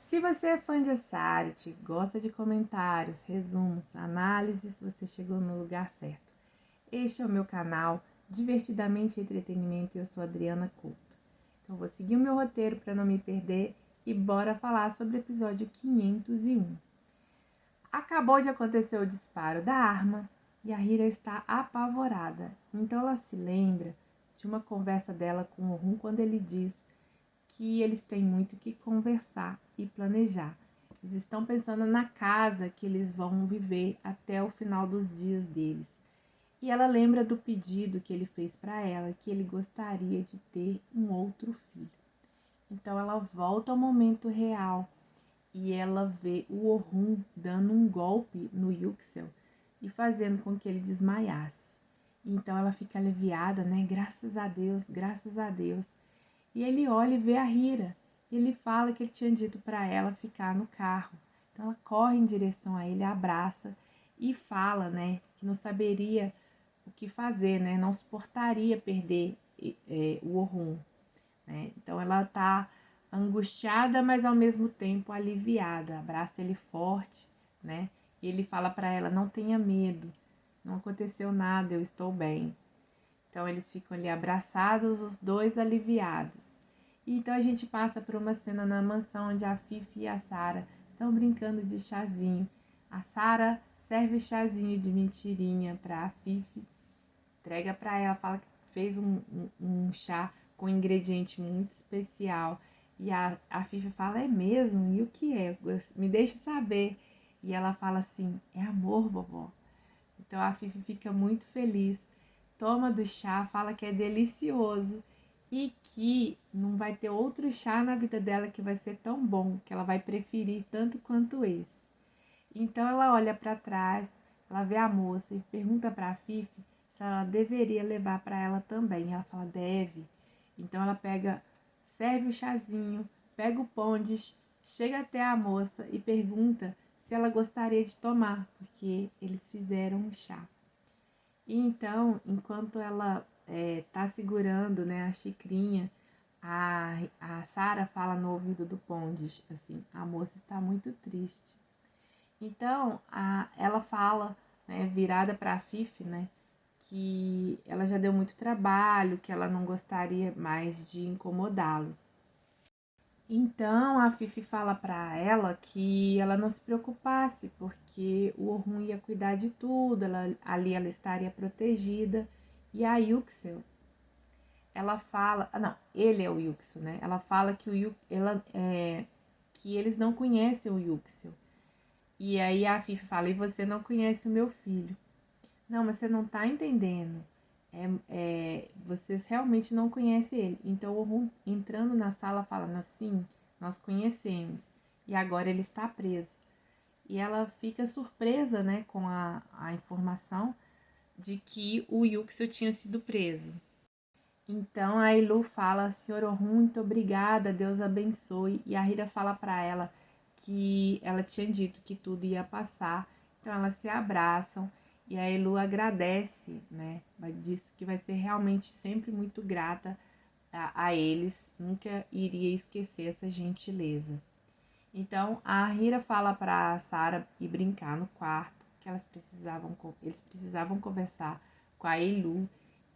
Se você é fã de Assarit, gosta de comentários, resumos, análises, você chegou no lugar certo. Este é o meu canal Divertidamente Entretenimento e eu sou Adriana Couto. Então vou seguir o meu roteiro para não me perder e bora falar sobre o episódio 501. Acabou de acontecer o disparo da arma e a Hira está apavorada. Então ela se lembra de uma conversa dela com o Orhun quando ele diz que eles têm muito que conversar e planejar. Eles estão pensando na casa que eles vão viver até o final dos dias deles. E ela lembra do pedido que ele fez para ela, que ele gostaria de ter um outro filho. Então ela volta ao momento real e ela vê o Orhun dando um golpe no Yuxel e fazendo com que ele desmaiasse. Então ela fica aliviada, né? Graças a Deus, graças a Deus. E ele olha e vê a Hira. E ele fala que ele tinha dito para ela ficar no carro. Então ela corre em direção a ele, abraça e fala, né, que não saberia o que fazer, né, não suportaria perder o Orhun, né. Então ela tá angustiada, mas ao mesmo tempo aliviada. Abraça ele forte, né, e ele fala para ela: não tenha medo, não aconteceu nada, eu estou bem. Então eles ficam ali abraçados, os dois aliviados. E então a gente passa por uma cena na mansão onde a Fifi e a Sarah estão brincando de chazinho. A Sarah serve chazinho de mentirinha para a Fifi, entrega para ela, fala que fez um chá com ingrediente muito especial. E a Fifi fala: é mesmo? E o que é? Me deixa saber. E ela fala assim: é amor, vovó. Então a Fifi fica muito feliz, toma do chá, fala que é delicioso e que não vai ter outro chá na vida dela que vai ser tão bom, que ela vai preferir tanto quanto esse. Então ela olha para trás, ela vê a moça e pergunta para a Fifi se ela deveria levar para ela também. Ela fala: deve. Então ela serve o chazinho, pega o pondes, chega até a moça e pergunta se ela gostaria de tomar, porque eles fizeram um chá. E então, enquanto ela tá segurando, né, a xicrinha, a Sarah fala no ouvido do Pondes, assim: a moça está muito triste. Então, ela fala, né, virada para a Fifi, né, que ela já deu muito trabalho, que ela não gostaria mais de incomodá-los. Então a Fifi fala para ela que ela não se preocupasse, porque o Orhun ia cuidar de tudo, ali ela estaria protegida. E a Yuxel, ela fala, não, ele é o Yuxel, né? Ela fala que que eles não conhecem o Yuxel. E aí a Fifi fala: e você não conhece o meu filho? Não, mas você não tá entendendo. Vocês realmente não conhecem ele. Então o Orhun, entrando na sala, fala: assim, nós conhecemos. E agora ele está preso. E ela fica surpresa, né, com a informação de que o Yuxel tinha sido preso. Então a Elu fala: senhor Orhun, muito obrigada, Deus abençoe. E a Hira fala para ela que ela tinha dito que tudo ia passar. Então elas se abraçam e a Elu agradece, né? Diz que vai ser realmente sempre muito grata a eles, nunca iria esquecer essa gentileza. Então a Hira fala para Sarah ir brincar no quarto, que eles precisavam conversar com a Elu.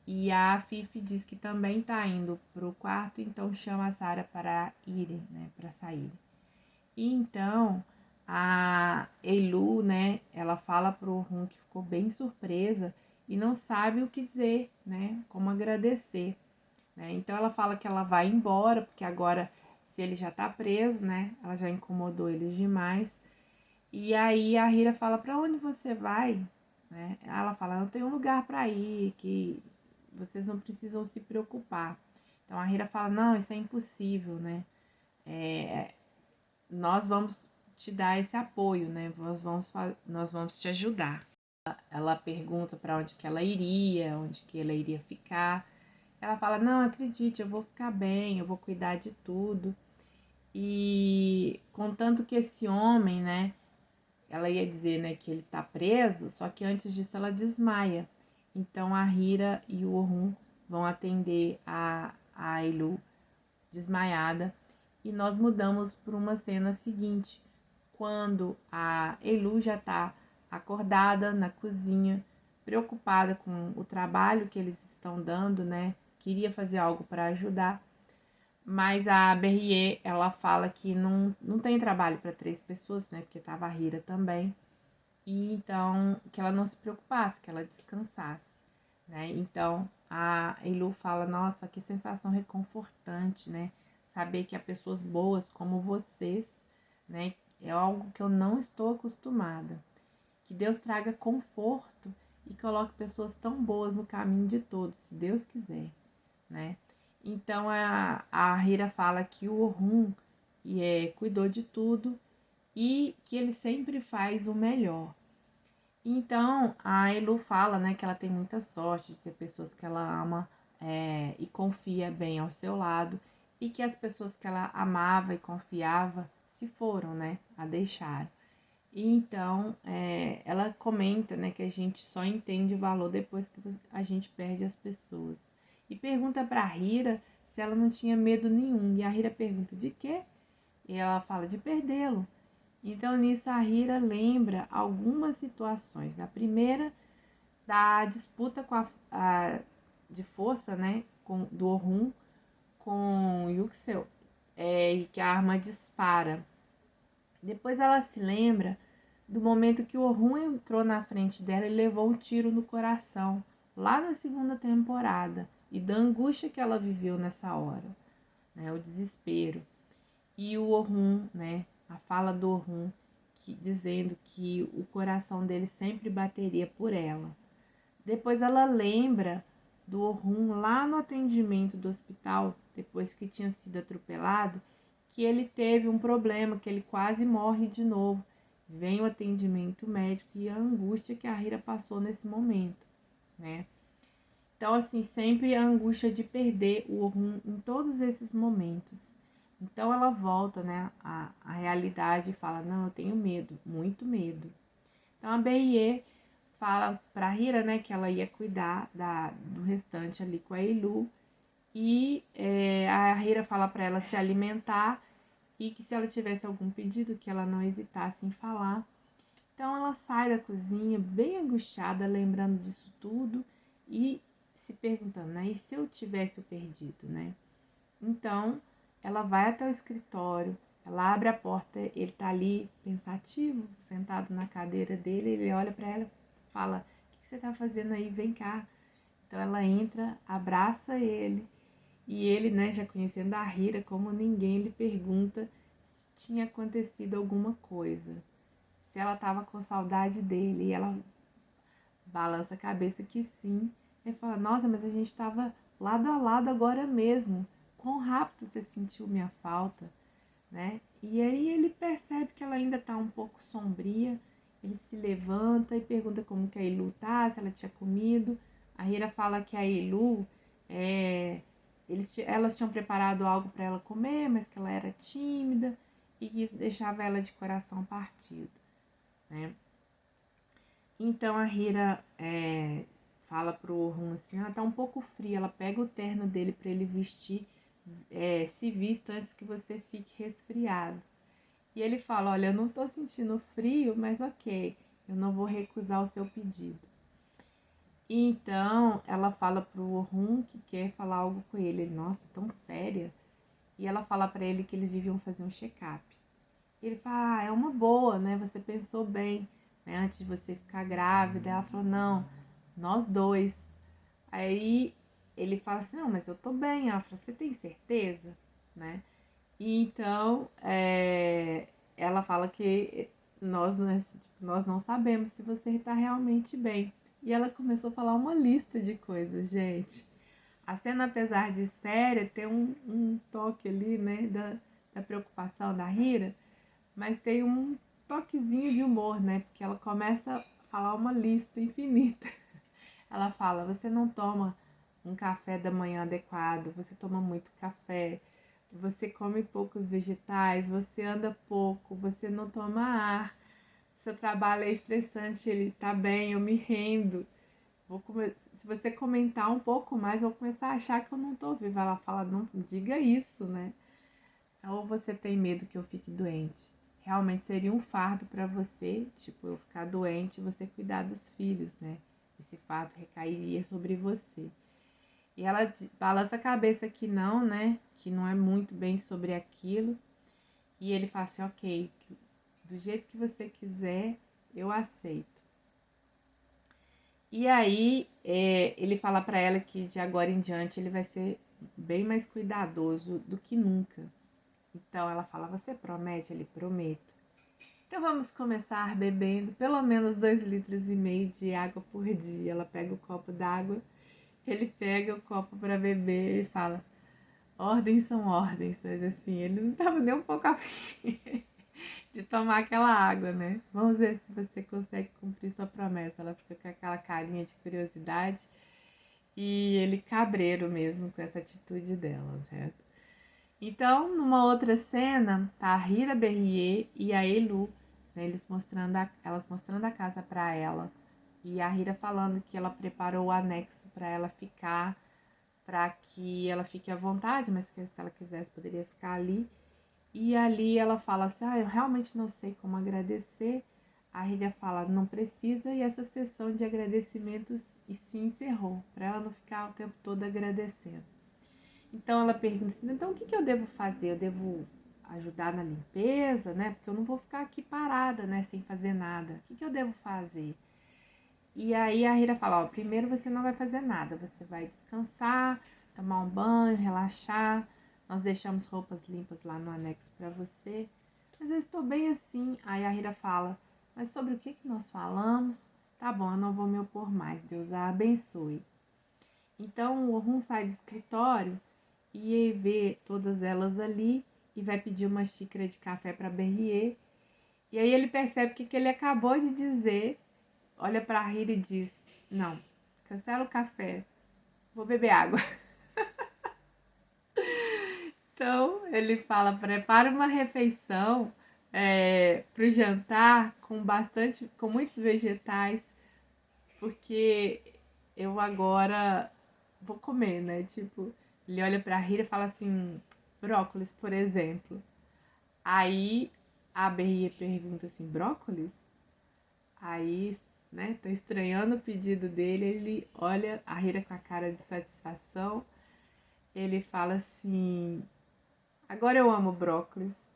E a Fifi diz que também tá indo pro quarto, então chama a Sarah para irem, né, para sair. E então a Elu, né, ela fala pro Orhun que ficou bem surpresa e não sabe o que dizer, né, como agradecer, né? Então ela fala que ela vai embora, porque agora, se ele já tá preso, né, ela já incomodou eles demais. E aí a Hira fala: para onde você vai? Né? Ela fala: não tem um lugar para ir, que vocês não precisam se preocupar. Então a Hira fala: não, isso é impossível, né? Nós vamos te dar esse apoio, né? Nós vamos te ajudar. Ela pergunta para onde que ela iria, onde que ela iria ficar. Ela fala: não, acredite, eu vou ficar bem, eu vou cuidar de tudo. E contanto que esse homem, né? Ela ia dizer, né, que ele tá preso, só que antes disso ela desmaia. Então a Hira e o Orhun vão atender a Elu desmaiada e nós mudamos para uma cena seguinte, quando a Elu já está acordada na cozinha, preocupada com o trabalho que eles estão dando, né? Queria fazer algo para ajudar, mas a Berrier, ela fala que não tem trabalho para 3 pessoas, né? Porque tava a Hira também. E então, que ela não se preocupasse, que ela descansasse, né? Então, a Elu fala, nossa, que sensação reconfortante, né? Saber que há pessoas boas como vocês, né? É algo que eu não estou acostumada. Que Deus traga conforto e coloque pessoas tão boas no caminho de todos, se Deus quiser, né? Então, a Hira fala que o Orhun cuidou de tudo e que ele sempre faz o melhor. Então, a Elu fala, né, que ela tem muita sorte de ter pessoas que ela ama e confia bem ao seu lado, e que as pessoas que ela amava e confiava se foram, né, a deixaram. E então, ela comenta, né, que a gente só entende o valor depois que a gente perde as pessoas. E pergunta para a Hira se ela não tinha medo nenhum. E a Hira pergunta, de quê? E ela fala, de perdê-lo. Então, nisso, a Hira lembra algumas situações. Na primeira, da disputa de força, né, do Orhun com Yuxel, e que a arma dispara. Depois ela se lembra do momento que o Orhun entrou na frente dela e levou um tiro no coração, lá na segunda temporada, e da angústia que ela viveu nessa hora, né, o desespero. E o Orhun, né, a fala do Orhun, dizendo que o coração dele sempre bateria por ela. Depois ela lembra do Orhun lá no atendimento do hospital, depois que tinha sido atropelado, que ele teve um problema, que ele quase morre de novo. Vem o atendimento médico e a angústia que a Hira passou nesse momento, né? Então, assim, sempre a angústia de perder o Orhun em todos esses momentos. Então ela volta, né, à realidade e fala, não, eu tenho medo, muito medo. Então a Beie fala pra Hira, né, que ela ia cuidar do restante ali com a Elu. E a Hira fala para ela se alimentar e que se ela tivesse algum pedido, que ela não hesitasse em falar. Então ela sai da cozinha bem angustiada, lembrando disso tudo e se perguntando, né, e se eu tivesse o perdido, né? Então ela vai até o escritório, ela abre a porta, ele tá ali pensativo, sentado na cadeira dele, ele olha para ela e fala, o que você tá fazendo aí? Vem cá. Então ela entra, abraça ele, e ele, né, já conhecendo a Hira como ninguém, ele pergunta se tinha acontecido alguma coisa, se ela tava com saudade dele, e ela balança a cabeça que sim. Ele fala, nossa, mas a gente tava lado a lado agora mesmo, quão rápido você sentiu minha falta, né? E aí ele percebe que ela ainda tá um pouco sombria, ele se levanta e pergunta como que a Elu tá, se ela tinha comido. A Hira fala que a Elu, elas tinham preparado algo para ela comer, mas que ela era tímida e que isso deixava ela de coração partido, né? Então a Hira fala pro Orhun assim, tá um pouco frio, ela pega o terno dele para ele vestir, se vista antes que você fique resfriado. E ele fala, olha, eu não tô sentindo frio, mas ok, eu não vou recusar o seu pedido. E então ela fala pro Orhun que quer falar algo com ele. Ele, nossa, tão séria. E ela fala para ele que eles deviam fazer um check-up. Ele fala, é uma boa, né? Você pensou bem, né? Antes de você ficar grávida. Ela falou, não, nós dois. Aí ele fala assim, não, mas eu tô bem. Ela fala, você tem certeza? Né? E então ela fala que nós não sabemos se você está realmente bem. E ela começou a falar uma lista de coisas, gente. A cena, apesar de séria, tem um toque ali, né, da preocupação da Hira, mas tem um toquezinho de humor, né? Porque ela começa a falar uma lista infinita. Ela fala, você não toma um café da manhã adequado, você toma muito café, você come poucos vegetais, você anda pouco, você não toma ar, seu trabalho é estressante, ele tá bem, eu me rendo. Se você comentar um pouco mais, eu vou começar a achar que eu não tô viva. Ela fala, não diga isso, né? Ou você tem medo que eu fique doente? Realmente seria um fardo para você, tipo, eu ficar doente e você cuidar dos filhos, né? Esse fardo recairia sobre você. E ela balança a cabeça que não, né? Que não é muito bem sobre aquilo. E ele fala assim, ok, do jeito que você quiser, eu aceito. E aí, ele fala para ela que de agora em diante ele vai ser bem mais cuidadoso do que nunca. Então ela fala, você promete? Ele, prometo. Então vamos começar bebendo pelo menos 2,5 litros de água por dia. Ela pega o copo d'água, ele pega o copo para beber e fala, ordens são ordens. Mas assim, ele não estava nem um pouco afim de tomar aquela água, né? Vamos ver se você consegue cumprir sua promessa. Ela fica com aquela carinha de curiosidade e ele cabreiro mesmo com essa atitude dela, certo? Então, numa outra cena, tá a Hira Berrier e a Elu, né, elas mostrando a casa para ela. E a Hira falando que ela preparou o anexo para ela ficar, para que ela fique à vontade, mas que se ela quisesse poderia ficar ali. E ali ela fala assim, eu realmente não sei como agradecer. A Hira fala, não precisa, e essa sessão de agradecimentos se encerrou, para ela não ficar o tempo todo agradecendo. Então ela pergunta assim, então o que eu devo fazer? Eu devo ajudar na limpeza, né? Porque eu não vou ficar aqui parada, né? Sem fazer nada. O que eu devo fazer? E aí a Hira fala, primeiro você não vai fazer nada. Você vai descansar, tomar um banho, relaxar. Nós deixamos roupas limpas lá no anexo para você. Mas eu estou bem assim. Aí a Hira fala, mas sobre o que nós falamos? Tá bom, eu não vou me opor mais. Deus a abençoe. Então o Orhun sai do escritório e vê todas elas ali e vai pedir uma xícara de café para Berrier. E aí ele percebe que ele acabou de dizer, olha para a Hira e diz, não, cancela o café, vou beber água. Então ele fala, prepara uma refeição para o jantar com muitos vegetais, porque eu agora vou comer, né? Tipo, ele olha pra Hira e fala assim, brócolis, por exemplo. Aí a Berria pergunta assim, brócolis? Aí, né, tá estranhando o pedido dele, ele olha a Hira com a cara de satisfação, ele fala assim, agora eu amo brócolis.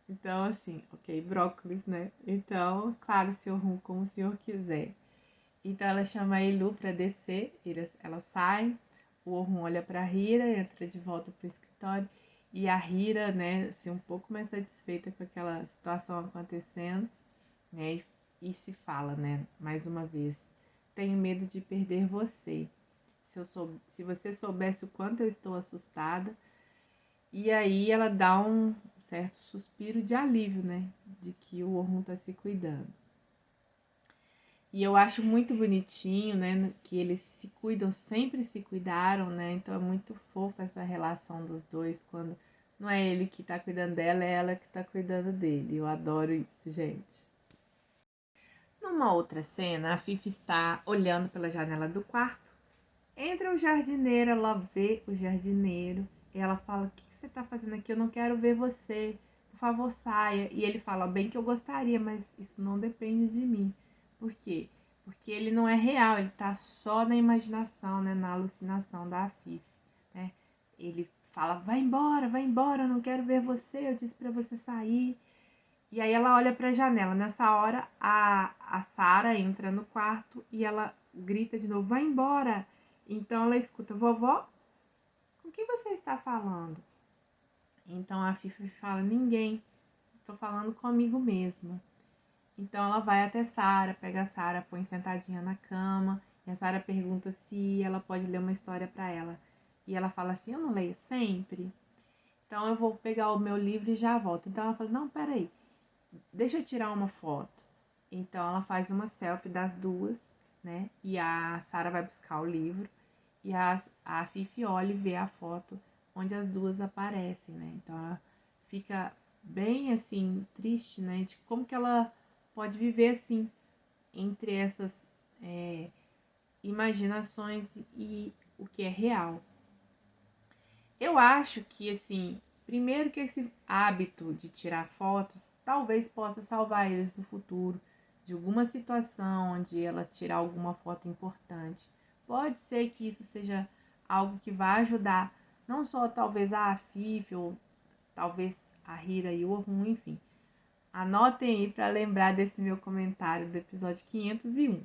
Então, assim, ok, brócolis, né? Então, claro, senhor Rum, como o senhor quiser. Então ela chama a Elu para descer, ela sai, o Orhun olha para a Hira, entra de volta para o escritório e a Hira, né, assim, um pouco mais satisfeita com aquela situação acontecendo, né, e se fala, né, mais uma vez, tenho medo de perder você. Se você soubesse o quanto eu estou assustada. E aí ela dá um certo suspiro de alívio, né, de que o Orhun está se cuidando. E eu acho muito bonitinho, né, que eles se cuidam, sempre se cuidaram, né? Então é muito fofa essa relação dos dois, quando não é ele que tá cuidando dela, é ela que tá cuidando dele. Eu adoro isso, gente. Numa outra cena, a Fifi está olhando pela janela do quarto. Entra o jardineiro, ela vê o jardineiro e ela fala, o que você tá fazendo aqui? Eu não quero ver você, por favor, saia. E ele fala, bem que eu gostaria, mas isso não depende de mim. Por quê? Porque ele não é real, ele tá só na imaginação, né, na alucinação da Fifi, né? Ele fala, vai embora, eu não quero ver você, eu disse pra você sair. E aí ela olha pra janela. Nessa hora, a Sara entra no quarto e ela grita de novo, vai embora. Então ela escuta, vovó, com quem você está falando? Então a Fifi fala, ninguém, tô falando comigo mesma. Então ela vai até Sara, pega a Sara, põe sentadinha na cama, e a Sara pergunta se ela pode ler uma história para ela. E ela fala assim, eu não leio sempre, então eu vou pegar o meu livro e já volto. Então ela fala, não, peraí, deixa eu tirar uma foto. Então ela faz uma selfie das duas, né? E a Sara vai buscar o livro e a Fifi olha e vê a foto onde as duas aparecem, né? Então ela fica bem assim, triste, né? De como que ela pode viver assim, entre essas imaginações e o que é real. Eu acho que, assim, Primeiro que esse hábito de tirar fotos talvez possa salvar eles no futuro de alguma situação onde ela tirar alguma foto importante. Pode ser que isso seja algo que vai ajudar não só talvez a Afif ou talvez a Hira e o Orhun, enfim. Anotem aí para lembrar desse meu comentário do episódio 501.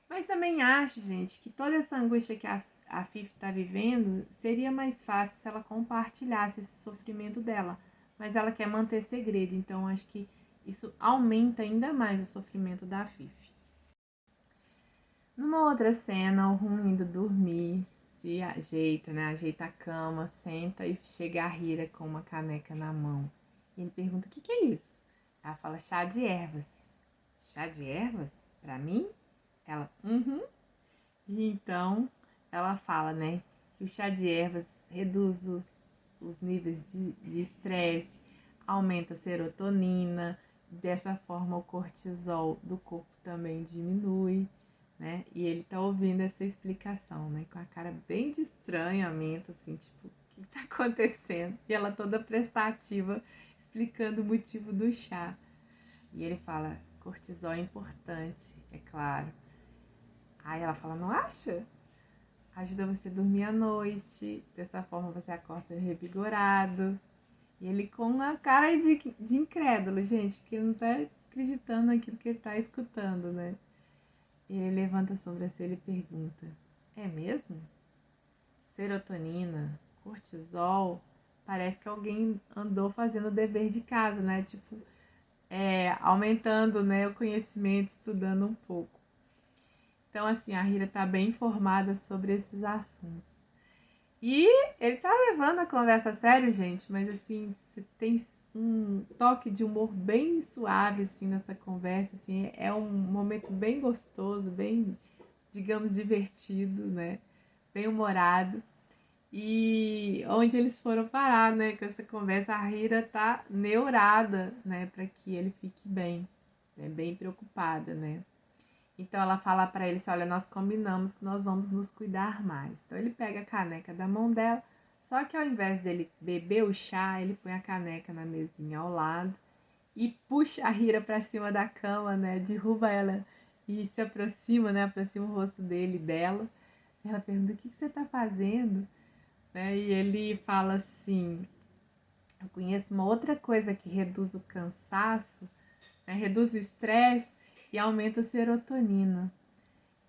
Mas também acho, gente, que toda essa angústia que a Fifi está vivendo seria mais fácil se ela compartilhasse esse sofrimento dela. Mas ela quer manter segredo, então acho que isso aumenta ainda mais o sofrimento da Fifi. Numa outra cena, o Rum indo dormir, se ajeita, né? Ajeita a cama, senta e chega a Hira com uma caneca na mão. E ele pergunta, o que é isso? Ela fala, chá de ervas. Chá de ervas? Pra mim? Ela, E então, ela fala, né, que o chá de ervas reduz os níveis de estresse, aumenta a serotonina, dessa forma o cortisol do corpo também diminui, né? E ele tá ouvindo essa explicação, né, com a cara bem de estranhamento, assim, tipo, o que tá acontecendo? E ela toda prestativa, explicando o motivo do chá. E ele fala, cortisol é importante, é claro. Aí ela fala, não acha? Ajuda você a dormir à noite, dessa forma você acorda revigorado. E ele com uma cara de incrédulo, gente, que ele não tá acreditando naquilo que ele tá escutando, né? E ele levanta a sobrancelha e pergunta, é mesmo? Serotonina, cortisol, parece que alguém andou fazendo o dever de casa, né? Tipo, aumentando, né, o conhecimento, estudando um pouco. Então, assim, a Hira tá bem informada sobre esses assuntos. E ele tá levando a conversa a sério, gente, mas assim, você tem um toque de humor bem suave, assim, nessa conversa, assim, é um momento bem gostoso, bem, digamos, divertido, né? Bem humorado. E onde eles foram parar, né, com essa conversa, a Hira tá neurada, né, para que ele fique bem, né, bem preocupada, né. Então ela fala para ele assim, olha, nós combinamos que nós vamos nos cuidar mais. Então ele pega a caneca da mão dela, só que ao invés dele beber o chá, ele põe a caneca na mesinha ao lado e puxa a Hira para cima da cama, né, derruba ela e se aproxima, né, aproxima o rosto dele e dela. Ela pergunta, o que você tá fazendo? Né? E ele fala assim, eu conheço uma outra coisa que reduz o cansaço, né? Reduz o estresse e aumenta a serotonina.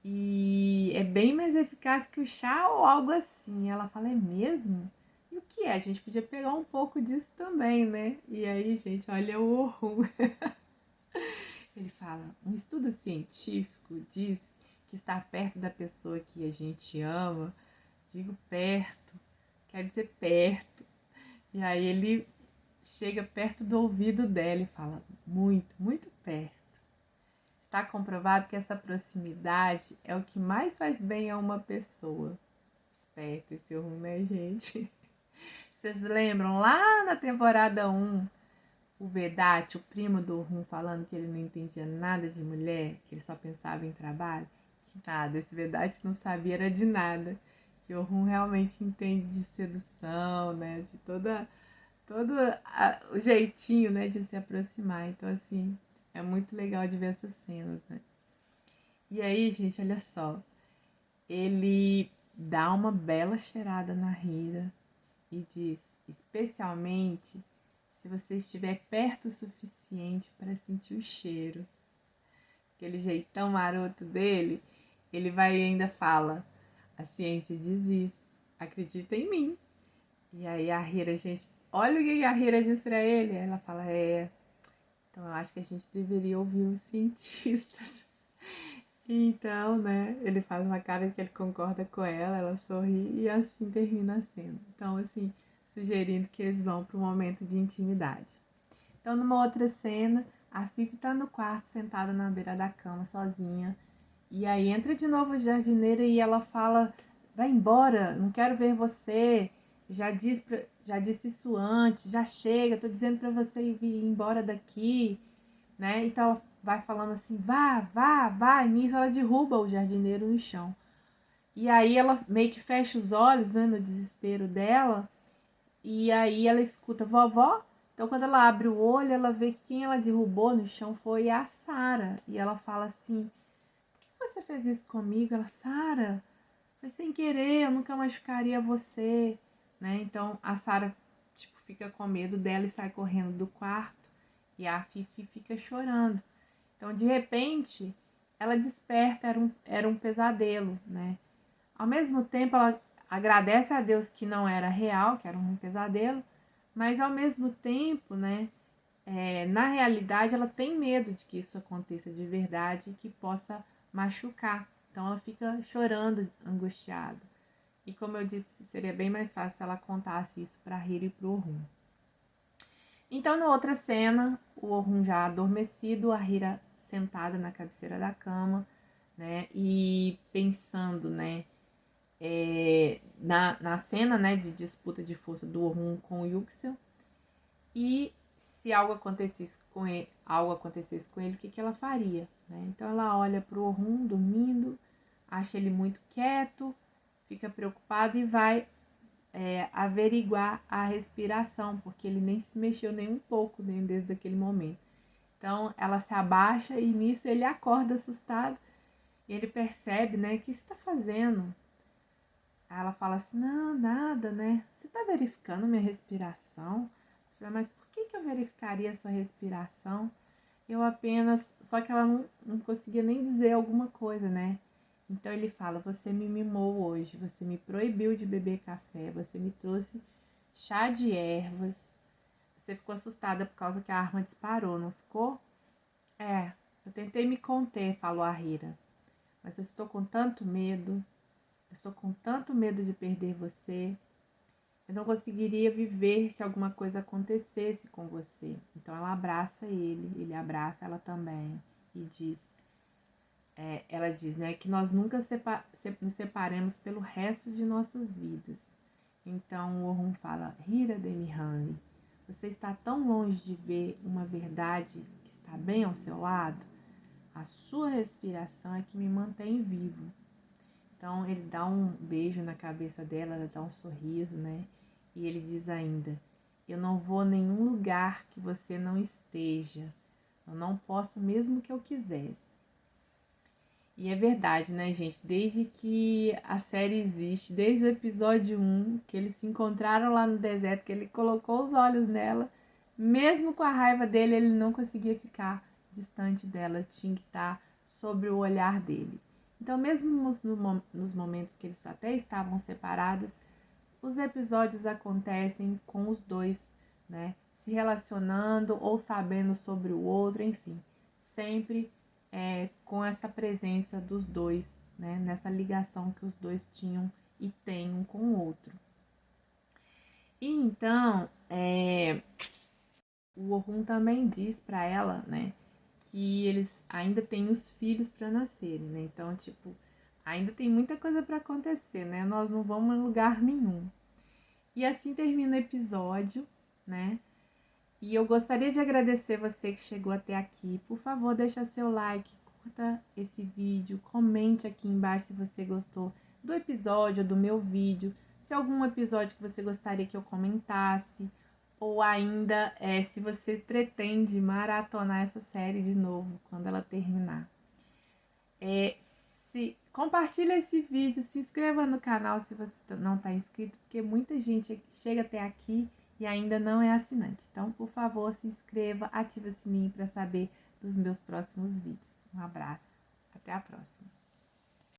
E é bem mais eficaz que o chá ou algo assim. Ela fala, é mesmo? E o que é? A gente podia pegar um pouco disso também, né? E aí, gente, olha o horror. Ele fala, um estudo científico diz que estar perto da pessoa que a gente ama, digo perto, quer dizer perto. E aí ele chega perto do ouvido dela e fala, muito, muito perto. Está comprovado que essa proximidade é o que mais faz bem a uma pessoa. Esperto esse horror, né, gente? Vocês lembram lá na temporada 1, o Vedati, o primo do Orhun, falando que ele não entendia nada de mulher, que ele só pensava em trabalho? Que nada, esse Vedati não sabia era de nada. Que o Orhun realmente entende de sedução, né, de todo o jeitinho, né, de se aproximar. Então, assim, é muito legal de ver essas cenas, né? E aí, gente, olha só. Ele dá uma bela cheirada na Hira e diz, especialmente se você estiver perto o suficiente para sentir o cheiro. Aquele jeitão maroto dele, ele vai e ainda fala, a ciência diz isso, acredita em mim. E aí a Hira, gente, olha o que a Hira diz pra ele. Ela fala, então eu acho que a gente deveria ouvir os cientistas. Então, né, ele faz uma cara que ele concorda com ela sorri e assim termina a cena. Então, assim, sugerindo que eles vão para um momento de intimidade. Então, numa outra cena, a Fifi tá no quarto, sentada na beira da cama, sozinha. E aí entra de novo a jardineira e ela fala, vai embora, não quero ver você. Já disse isso antes, já chega, tô dizendo para você ir embora daqui, né? Então ela vai falando assim, vá, e nisso ela derruba o jardineiro no chão. E aí ela meio que fecha os olhos, né, no desespero dela, E aí ela escuta, vovó? Então quando ela abre o olho, ela vê que quem ela derrubou no chão foi a Sara. E ela fala assim, por que você fez isso comigo? Ela, Sara, foi sem querer, eu nunca machucaria você, né? Então a Sara, tipo, fica com medo dela e sai correndo do quarto. E a Fifi fica chorando. Então, de repente, ela desperta, era um pesadelo, né? Ao mesmo tempo, ela agradece a Deus que não era real, que era um pesadelo, mas ao mesmo tempo, né? Na realidade, ela tem medo de que isso aconteça de verdade e que possa machucar. Então, ela fica chorando, angustiada. E como eu disse, seria bem mais fácil se ela contasse isso para a Hiro e para o Orhun. Então, na outra cena, o Orhun já adormecido, a Hira sentada na cabeceira da cama, né, e pensando, né, na cena, né, de disputa de força do Orhun com o Yuxel, e se algo acontecesse com ele, o que ela faria, né? Então ela olha para o Orhun dormindo, acha ele muito quieto, fica preocupada e vai averiguar a respiração, porque ele nem se mexeu nem um pouco, né, desde aquele momento. Então ela se abaixa e nisso ele acorda assustado e ele percebe, né, o que você está fazendo? Aí ela fala assim, não, nada, né? Você está verificando minha respiração? Eu falei, mas por que eu verificaria a sua respiração? Eu apenas, só que ela não conseguia nem dizer alguma coisa, né? Então ele fala, você me mimou hoje, você me proibiu de beber café, você me trouxe chá de ervas, você ficou assustada por causa que a arma disparou, não ficou? Eu tentei me conter, falou a Hira, mas eu estou com tanto medo, eu estou com tanto medo de perder você, eu não conseguiria viver se alguma coisa acontecesse com você. Então ela abraça ele abraça ela também e diz, ela diz, né, que nós nunca nos separemos pelo resto de nossas vidas. Então o Orhun fala, Hira Demihanli, você está tão longe de ver uma verdade que está bem ao seu lado? A sua respiração é que me mantém vivo. Então ele dá um beijo na cabeça dela, ela dá um sorriso, né? E ele diz ainda, eu não vou a nenhum lugar que você não esteja. Eu não posso mesmo que eu quisesse. E é verdade, né, gente? Desde que a série existe, desde o episódio 1, que eles se encontraram lá no deserto, que ele colocou os olhos nela, mesmo com a raiva dele, ele não conseguia ficar distante dela, tinha que estar sobre o olhar dele. Então, mesmo nos momentos que eles até estavam separados, os episódios acontecem com os dois, né, se relacionando ou sabendo sobre o outro, enfim, sempre com essa presença dos dois, né, nessa ligação que os dois tinham e têm um com o outro. E então, o Orhun também diz para ela, né, que eles ainda têm os filhos para nascerem, né? Então, tipo, ainda tem muita coisa para acontecer, né? Nós não vamos a lugar nenhum. E assim termina o episódio, né? E eu gostaria de agradecer você que chegou até aqui. Por favor, deixa seu like, curta esse vídeo, comente aqui embaixo se você gostou do episódio ou do meu vídeo, se algum episódio que você gostaria que eu comentasse, ou ainda se você pretende maratonar essa série de novo quando ela terminar. Compartilha esse vídeo, se inscreva no canal se você não está inscrito, porque muita gente chega até aqui e ainda não é assinante. Então, por favor, se inscreva, ative o sininho para saber dos meus próximos vídeos. Um abraço, até a próxima.